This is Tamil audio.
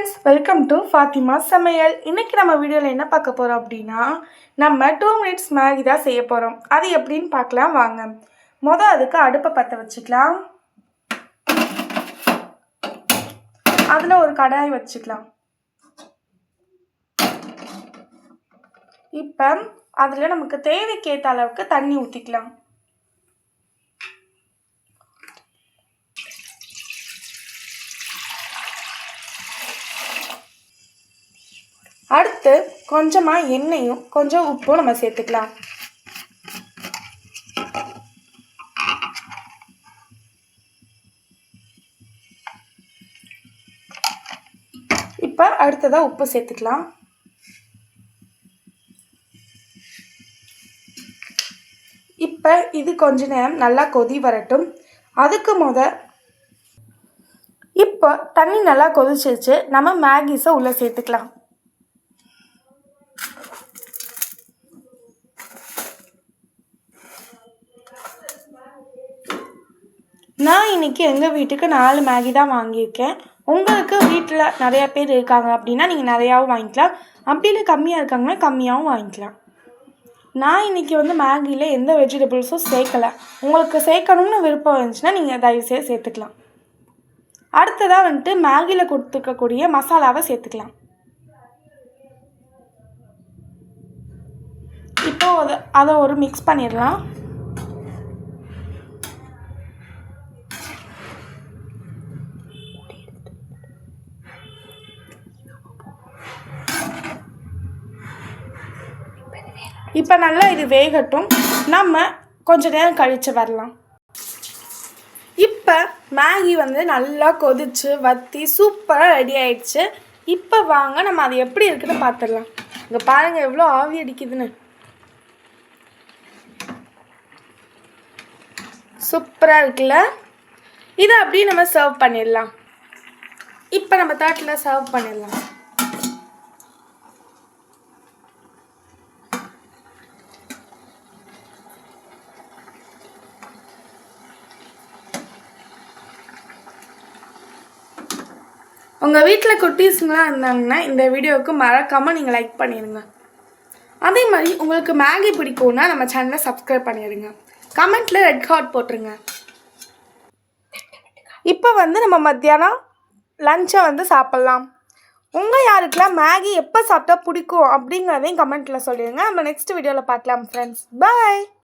friends, welcome to Fatima சமையல். இன்னைக்கு நம்ம வீடியோல என்ன பார்க்க போறோம் அப்படினா நம்ம 2 minutes மேகி தான் செய்ய போறோம். அது எப்படின்னு பார்க்கலாம் வாங்க. அதுக்கு அடுப்பை பத்த வச்சுக்கலாம். அதுல ஒரு கடாய் வச்சுக்கலாம். இப்போ அதுல நமக்கு தேவைக்கேத்த அளவுக்கு தண்ணி ஊத்திக்கலாம். அடுத்து கொஞ்சமா எண்ணெயும் கொஞ்சம் உப்பும் நம்ம சேர்த்துக்கலாம். இப்போ அடுத்ததா உப்பு சேர்த்துக்கலாம். இப்போ இது கொஞ்ச நேரம் நல்லா கொதி வரட்டும். அதுக்கு இப்போ தண்ணி நல்லா கொதிச்சிருச்சு. நம்ம மேகிஸை உள்ள சேர்த்துக்கலாம். நான் இன்னைக்கு எங்கள் வீட்டுக்கு 4 மேகி தான் வாங்கியிருக்கேன். உங்களுக்கு வீட்டில் நிறையா பேர் இருக்காங்க அப்படின்னா நீங்கள் நிறையாவும் வாங்கிக்கலாம். அப்படி இல்லை கம்மியாக இருக்காங்கன்னா கம்மியாகவும் வாங்கிக்கலாம். நான் இன்றைக்கி மேகியில் எந்த வெஜிடபிள்ஸும் சேர்க்கலை. உங்களுக்கு சேர்க்கணும்னு விருப்பம் இருந்துச்சுன்னா நீங்கள் தயவுசெய்து சேர்த்துக்கலாம். அடுத்ததாக மேகியில் கொடுத்துருக்கக்கூடிய மசாலாவை சேர்த்துக்கலாம். இப்போ அதை ஒரு மிக்ஸ் பண்ணிடலாம். இப்போ நல்லா இது வேகட்டும். நம்ம கொஞ்ச நேரம் கழித்து வரலாம். இப்போ மேகி நல்லா கொதிச்சு வற்றி சூப்பராக ரெடி ஆயிடுச்சு. இப்போ வாங்க நம்ம அது எப்படி இருக்குன்னு பார்த்துடலாம். இங்கே பாருங்கள் எவ்வளோ ஆவி அடிக்குதுன்னு. சூப்பராக இருக்குல்ல? இதை அப்படியே நம்ம சர்வ் பண்ணிடலாம். இப்போ நம்ம தட்டில் சர்வ் பண்ணிடலாம். உங்கள் வீட்டில் குட்டீஸுங்களாம் இருந்தாங்கன்னா இந்த வீடியோவுக்கு மறக்காமல் நீங்கள் லைக் பண்ணிடுங்க. அதே மாதிரி உங்களுக்கு மேகி பிடிக்கும்னா நம்ம சேனலை சப்ஸ்கிரைப் பண்ணிடுங்க. கமெண்ட்டில் ரெட் ஹார்ட் போட்டுருங்க. இப்போ நம்ம மத்தியானம் லஞ்சை சாப்பிட்லாம். உங்கள் யாருக்கெல்லாம் மேகி எப்போ சாப்பிட்டா பிடிக்கும் அப்படிங்கிறதையும் கமெண்ட்டில் சொல்லிடுங்க. நம்ம நெக்ஸ்ட் வீடியோவில் பார்க்கலாம் ஃப்ரெண்ட்ஸ். பாய்.